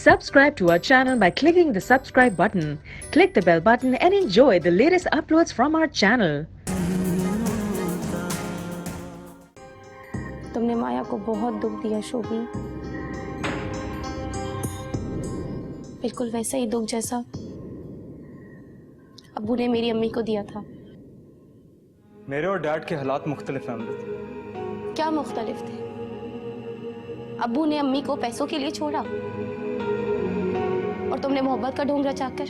Subscribe to our channel by clicking the subscribe button. Click the bell button and enjoy the latest uploads from our channel. तुमने माया को बहुत दुख दिया शोभी, बिल्कुल वैसा ही दुख जैसा अब्बू ने मेरी अम्मी को दिया था। मेरे और डैड के हालात मुख्तलिफ हैं अमृत। क्या मुख्तलिफ थे? अब्बू ने अम्मी को पैसों के लिए छोड़ा और तुमने मोहब्बत का ढोंग रचाकर,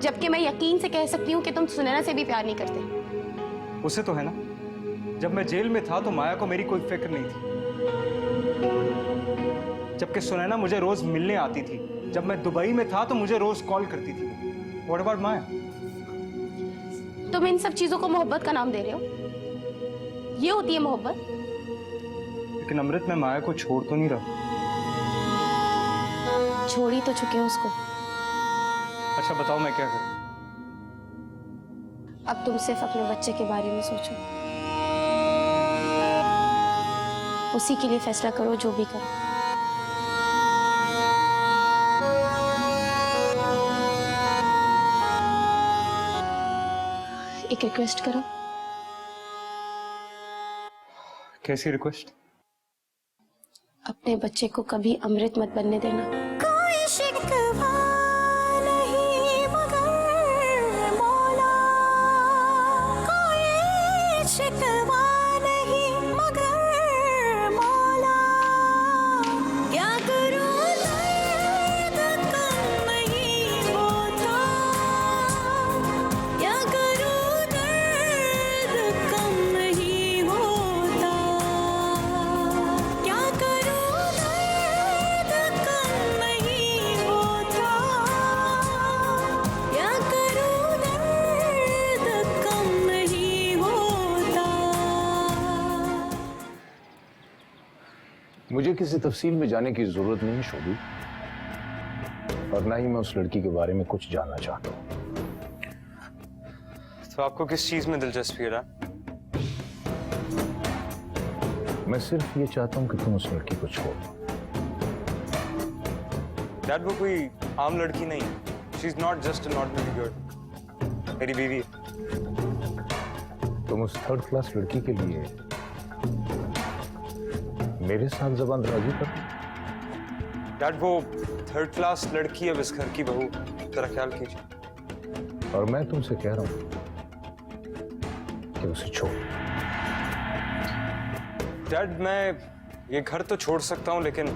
जबकि मैं यकीन से कह सकती हूँ कि तुम सुनैना से भी प्यार नहीं करते। उसे तो है ना, जब मैं जेल में था तो माया को मेरी कोई फिक्र नहीं थी, जबकि सुनैना मुझे रोज मिलने आती थी। जब मैं दुबई में था तो मुझे रोज कॉल करती थी। What about माया? तुम इन सब चीजों को मोहब्बत का नाम दे रहे हो? ये होती है मोहब्बत? लेकिन अमृत, मैं माया को छोड़ तो नहीं रहा। छोड़ ही तो चुके हो उसको। अच्छा बताओ मैं क्या करूं? अब तुम सिर्फ अपने बच्चे के बारे में सोचो, उसी के लिए फैसला करो जो भी करो। एक रिक्वेस्ट करो। कैसी रिक्वेस्ट? अपने बच्चे को कभी अमृत मत बनने देना। कोई शिकवा नहीं मगर मौला, कोई शिकवा नहीं मगर मौला, क्या करूं दर्द कम नहीं होता, क्या करूं दर्द कम नहीं होता, क्या करूं दर्द कम नहीं होता, क्या करूं दर्द कम नहीं होता। मुझे किसी तफसील में जाने की जरूरत नहीं शोभी, और ना ही मैं उस लड़की के बारे में कुछ जानना चाहता हूँ। तो आपको किस चीज में दिलचस्पी है? मैं सिर्फ ये चाहता हूँ कि तुम उस लड़की को छोड़ दो। डैड, वो कोई आम लड़की नहीं है। She is not just an ordinary girl. मेरी बीवी है। तुम उस थर्ड क्लास लड़की के लिए मेरे साथ जबान दराजी कर दो। डैड, वो थर्ड क्लास लड़की है, इस घर की बहू। जरा ख्याल कीजिए। और मैं तुमसे कह रहा हूं कि उसे छोड़। डैड, मैं ये घर तो छोड़ सकता हूँ, लेकिन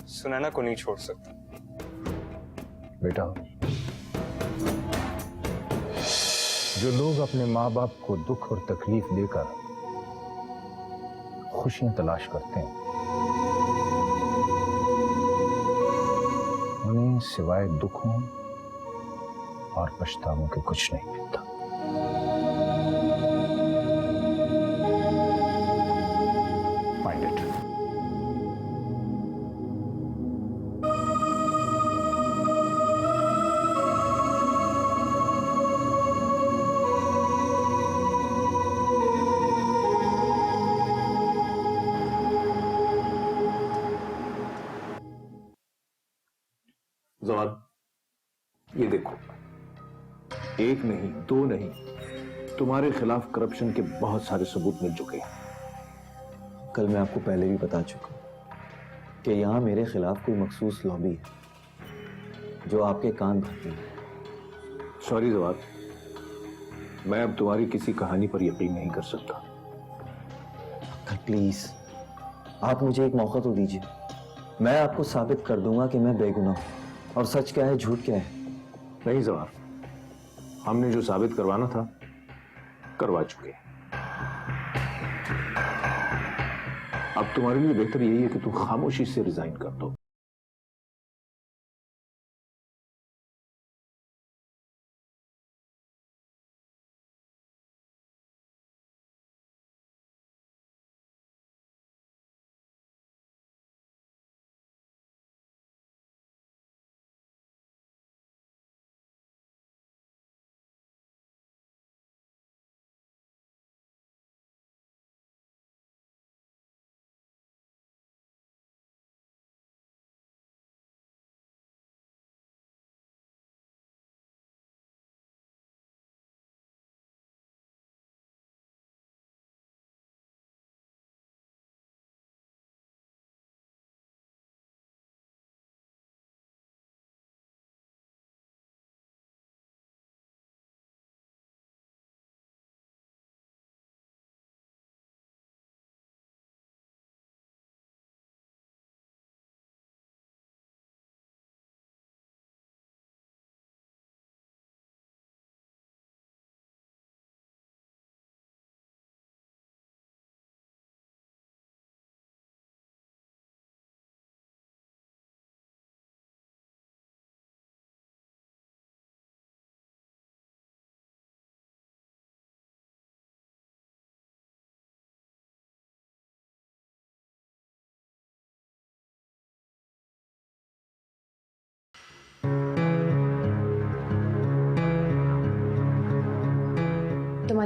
सुनैना को नहीं छोड़ सकता। बेटा, जो लोग अपने माँ बाप को दुख और तकलीफ देकर खुशियां तलाश करते हैं, उन्हें सिवाय दुखों और पछतावों के कुछ नहीं मिलता। Mind it. जवान, ये देखो, एक नहीं, दो नहीं, तुम्हारे खिलाफ करप्शन के बहुत सारे सबूत मिल चुके हैं। कल मैं आपको पहले भी बता चुका हूं कि यहां मेरे खिलाफ कोई मखसूस लॉबी है जो आपके कान भरती है। सॉरी जवान, मैं अब तुम्हारी किसी कहानी पर यकीन नहीं कर सकता। प्लीज, आप मुझे एक मौका तो दीजिए। मैं आपको साबित कर दूंगा कि मैं बेगुनाह हूं और सच क्या है, झूठ क्या है। नहीं जवान, हमने जो साबित करवाना था करवा चुके हैं। अब तुम्हारे लिए बेहतर यही है कि तुम खामोशी से रिजाइन कर दो।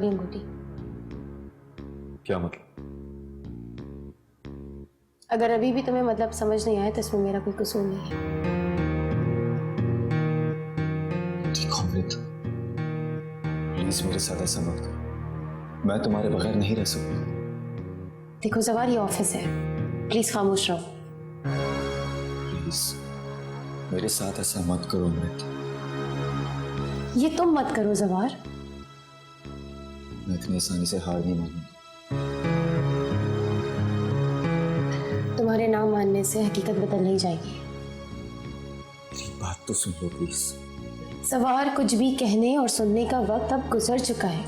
तुम्हारी अंगूठी। क्या मतलब? अगर अभी भी तुम्हें मतलब समझ नहीं आया तो इसमें मेरा कोई कसूर नहीं है। ठीक हो अमृत, प्लीज मेरे साथ ऐसा मत करो। मैं तुम्हारे बगैर नहीं रह सकता। देखो जवार, ये ऑफिस है, प्लीज खामोश रहो। प्लीज मेरे साथ ऐसा मत करो अमृत। ये तुम मत करो जवार। मैं इतनी आसानी से हार नहीं मानूंगा। तुम्हारे नाम मानने से हकीकत बदल नहीं जाएगी। मेरी बात तो सुन लो प्लीज। सवार, कुछ भी कहने और सुनने का वक्त अब गुजर चुका है।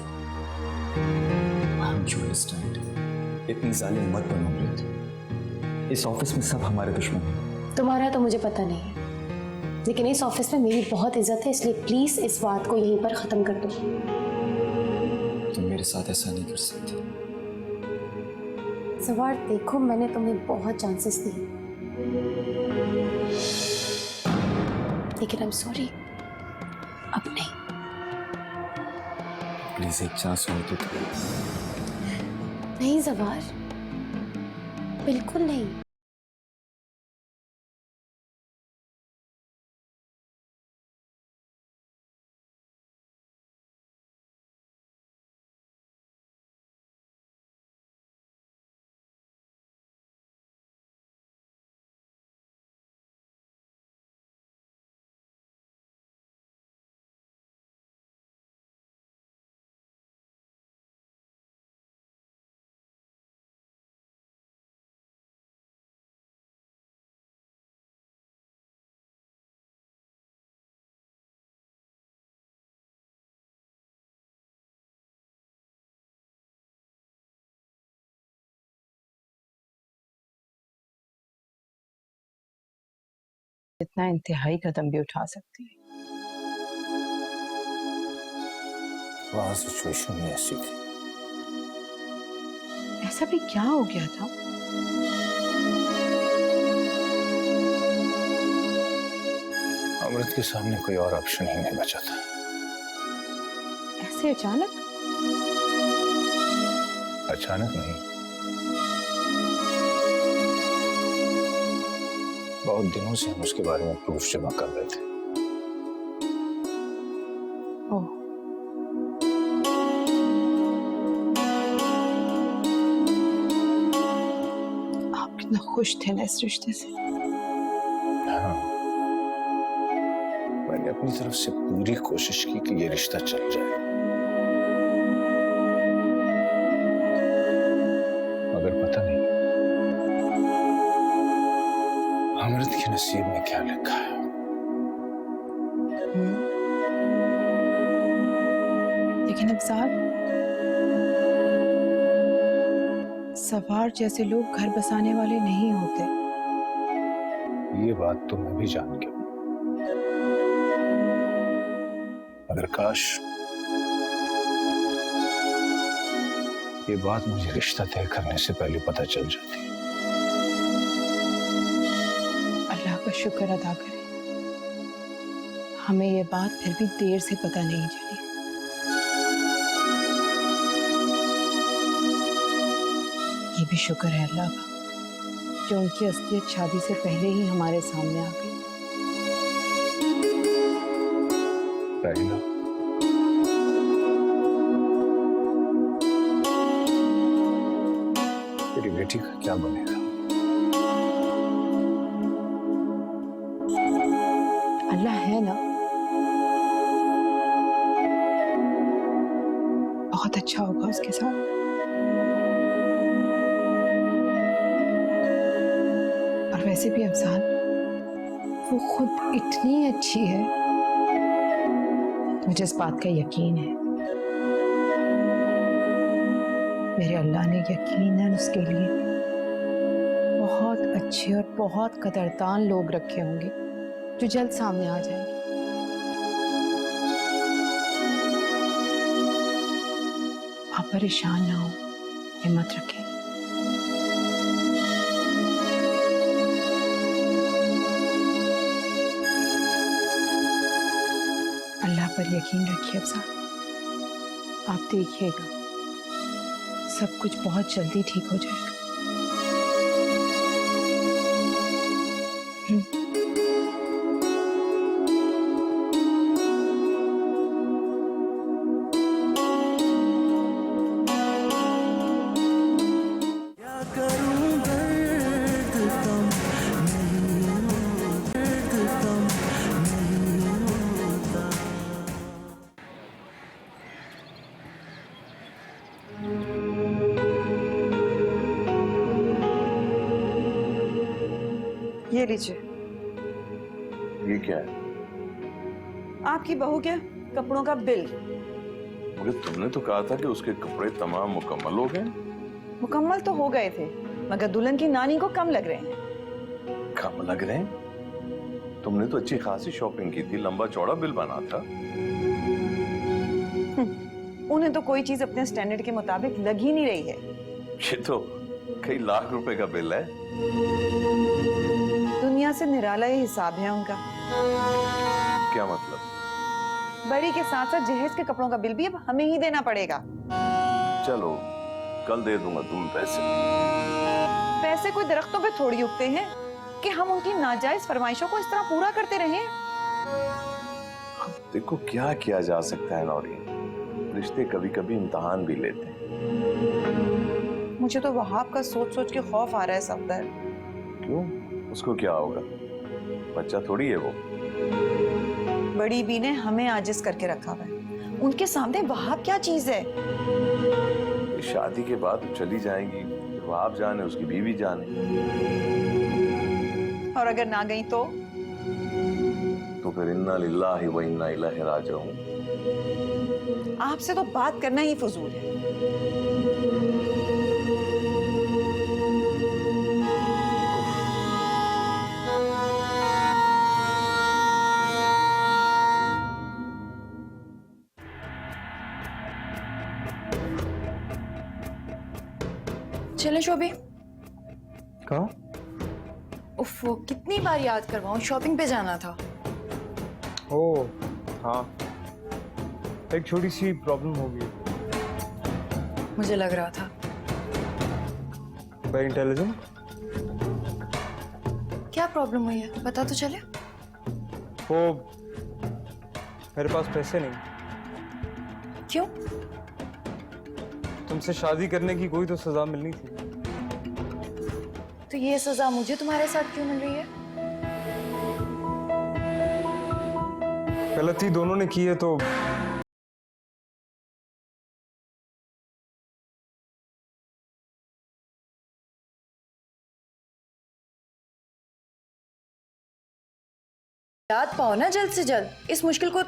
You understand? इतनी जालिम मत बनो अमृत। इस ऑफिस में सब हमारे दुश्मन हैं। तुम्हारा तो मुझे पता नहीं है, लेकिन इस ऑफिस में मेरी बहुत इज्जत है, इसलिए प्लीज इस बात को यहीं पर खत्म कर दो। तुम मेरे साथ ऐसा नहीं कर सकती। सवार देखो, मैंने तुम्हें बहुत चांसेस दिए, लेकिन आई एम सॉरी, अब नहीं। प्लीज एक चांस हो तो दो। नहीं जवार, बिल्कुल नहीं। इतना इंतहाई कदम भी उठा सकती है। वहां सिचुएशन ही ऐसी थी। ऐसा भी क्या हो गया था? अमृत के सामने कोई और ऑप्शन ही नहीं बचा था। ऐसे अचानक? अचानक नहीं, बहुत दिनों से हम उसके बारे में प्रूफ जमा कर रहे थे। ओह, आप कितना खुश थे ना इस रिश्ते से। हाँ, मैंने अपनी तरफ से पूरी कोशिश की कि ये रिश्ता चल जाए, मगर पता नहीं अमृत के नसीब में क्या लिखा है। लेकिन अफसार, सवार जैसे लोग घर बसाने वाले नहीं होते। ये बात तो मैं भी जान गया, मगर काश ये बात मुझे रिश्ता तय करने से पहले पता चल जाती। अल्लाह का शुक्र अदा करें, हमें ये बात फिर भी देर से पता नहीं चली। ये भी शुक्र है अल्लाह का, जो उनकी असलियत शादी से पहले ही हमारे सामने आ गई। राहिला, तेरी बेटी का क्या बनेगा? अल्लाह है ना, बहुत अच्छा होगा उसके साथ। और वैसे भी अफसान, वो खुद इतनी अच्छी है, मुझे इस बात का यकीन है। मेरे अल्लाह ने यकीनन उसके लिए बहुत अच्छे और बहुत कदरदान लोग रखे होंगे जो जल्द सामने आ जाएंगे। आप परेशान ना हो, हिम्मत रखें। अल्लाह पर यकीन रखिए अफसान, आप देखिएगा, सब कुछ बहुत जल्दी ठीक हो जाएगा। ये लीजिए। ये क्या है? आपकी बहू के कपड़ों का बिल। मगर तुमने तो कहा था कि उसके कपड़े तमाम मुकम्मल हो गए। मुकम्मल तो हो गए थे, मगर दुल्हन की नानी को कम लग रहे हैं। कम लग रहे हैं? तुमने तो अच्छी खासी शॉपिंग की थी, लंबा चौड़ा बिल बना था। उन्हें तो कोई चीज अपने स्टैंडर्ड के मुताबिक लग ही नहीं रही है। ये तो कई लाख रुपए का बिल है। दुनिया से निराला ये हिसाब है उनका। क्या मतलब? बड़ी के साथ साथ जहेज के कपड़ों का बिल भी अब हमें ही देना पड़ेगा। चलो कल दे दूंगा तुम्हें पैसे। पैसे कोई दरख्तों पे थोड़ी उगते हैं कि हम उनकी नाजायज फरमाइशों को इस तरह पूरा करते रहें। देखो क्या किया जा सकता है नौरी, रिश्ते कभी कभी इम्तिहान भी लेते हैं। मुझे तो वहाब का सोच सोच के खौफ आ रहा है सफदर। क्यों? उसको क्या होगा? बच्चा थोड़ी है वो। बड़ी बी ने हमें आजिज करके रखा हुआ है, उनके सामने वहाब क्या चीज है? शादी के बाद चली जाएंगी, वो आप जाने उसकी बीवी जाने। और अगर ना गई तो फिर इन्ना लिल्लाहि व इन्ना इलैहि राजिऊन। आपसे तो बात करना ही फजूल है। चले शोभी। कहाँ? उफ, कितनी बार याद करवाऊं, शॉपिंग पे जाना था। ओह हाँ, एक छोटी सी प्रॉब्लम हो गई। मुझे लग रहा था। Very intelligent. क्या प्रॉब्लम हुई है, बता तो चले। वो मेरे पास पैसे नहीं। क्यों? तुमसे शादी करने की कोई तो सजा मिलनी थी। तो ये सजा मुझे तुम्हारे साथ क्यों मिल रही है? गलती दोनों ने की है तो याद पाओ ना जल्द से जल्द इस मुश्किल को।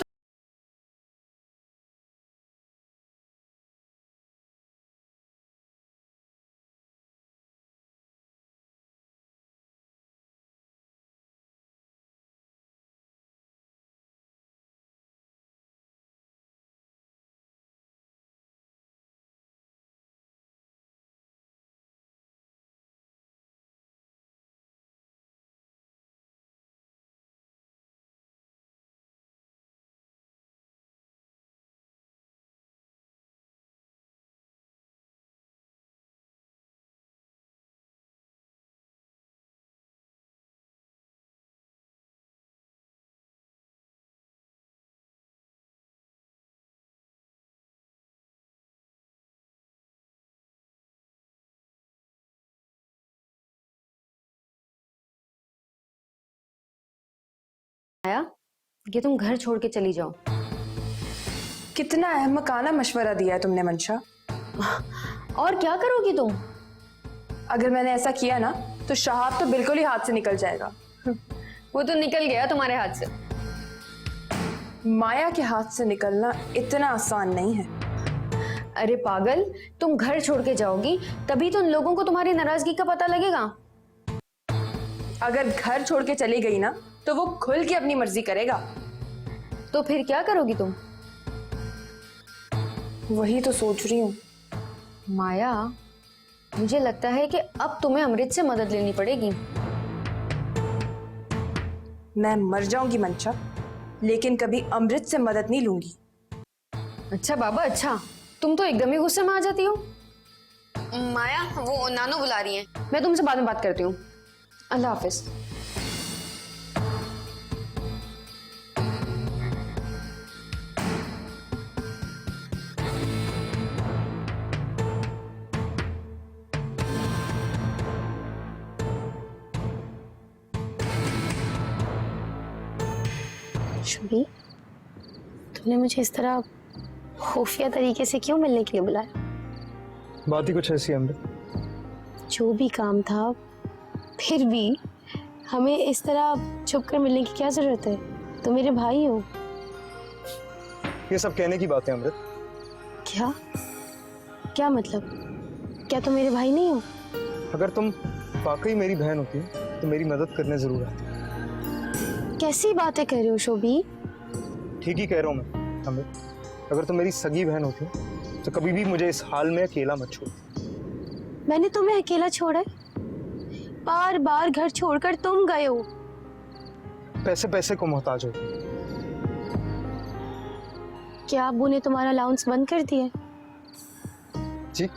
ये तुम घर छोड़ के चली जाओ। कितना अहमकाना मशवरा दिया है तुमने मंशा। और क्या करोगी तुम? अगर मैंने ऐसा किया ना तो शहाब तो बिल्कुल ही हाथ से निकल जाएगा। वो तो निकल गया तुम्हारे हाथ से। माया के हाथ से निकलना इतना आसान नहीं है। अरे पागल, तुम घर छोड़ के जाओगी तभी तो उन लोगों को तुम्हारी नाराजगी का पता लगेगा। अगर घर छोड़ के चली गई ना तो वो खुल के अपनी मर्जी करेगा। तो फिर क्या करोगी तुम? वही तो सोच रही हूँ। माया, मुझे लगता है कि अब तुम्हें अमृत से मदद लेनी पड़ेगी। मैं मर जाऊंगी मंशा, लेकिन कभी अमृत से मदद नहीं लूंगी। अच्छा बाबा अच्छा, तुम तो एकदम ही गुस्से में आ जाती हो। माया, वो नानो बुला रही है, मैं तुमसे बाद में बात करती हूँ। अल्लाह हाफिज। शुभी, तुमने मुझे इस तरह खुफिया तरीके से क्यों मिलने के लिए बुलाया? बात ही कुछ ऐसी है अमृत। जो भी काम था, फिर भी हमें इस तरह छुप कर मिलने की क्या जरूरत है? तुम मेरे भाई हो। ये सब कहने की बात है अमृत। क्या क्या मतलब? क्या तुम मेरे भाई नहीं हो? अगर तुम वाकई मेरी बहन होती तो मेरी मदद करने जरूर आती। कैसी बातें कर रहे हो शोभी? ठीक ही कह रहा हूँ मैं अमृत। अगर तुम मेरी सगी बहन होती तो कभी भी मुझे इस हाल में अकेला मत छोड़। मैंने तुम्हें अकेला छोड़ा है? बार बार घर छोड़कर तुम गए हो। पैसे पैसे को मोहताज हो। क्या अब्बू ने तुम्हारा अलाउंस बंद कर दिया? जी,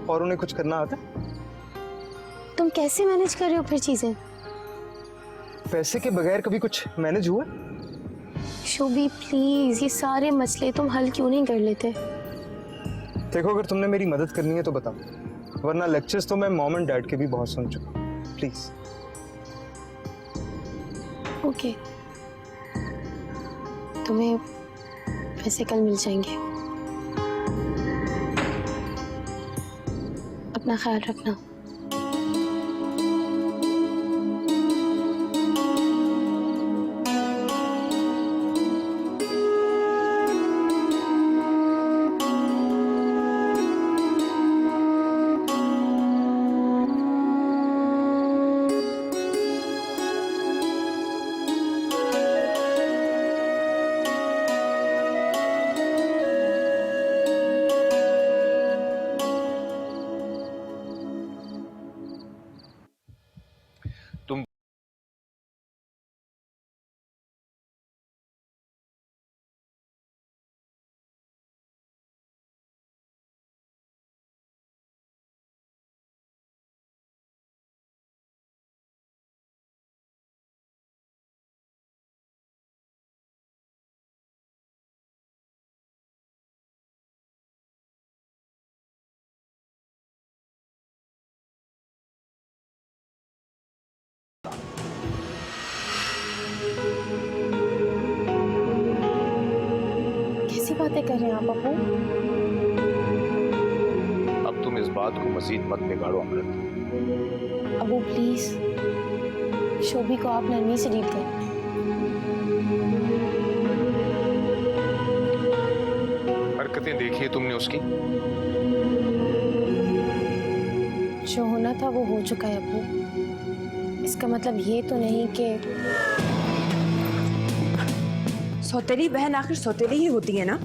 और उन्हें कुछ करना आता? तुम कैसे मैनेज कर रहे हो फिर चीजें? पैसे के बगैर कभी कुछ मैनेज हुआ? शोभी प्लीज, ये सारे मसले तुम हल क्यों नहीं कर लेते? देखो, अगर तुमने मेरी मदद करनी है तो बताओ, वरना लेक्चर्स तो मैं मॉम एंड डैड के भी बहुत सुन चुका हूँ। प्लीज। ओके, तुम्हें पैसे कल मिल जाएंगे। अपना ख्याल रखना। कैसी बातें कर रहे हैं आप अब्बू? अब तुम इस बात को मजीद मत बिगाड़ो अमृत। अब्बू प्लीज, शोभी को आप नरमी से डील करें। हरकतें देखी है तुमने उसकी? जो होना था वो हो चुका है अब्बू। इसका मतलब ये तो नहीं कि सौतेली बहन आखिर सौतेली ही होती है ना।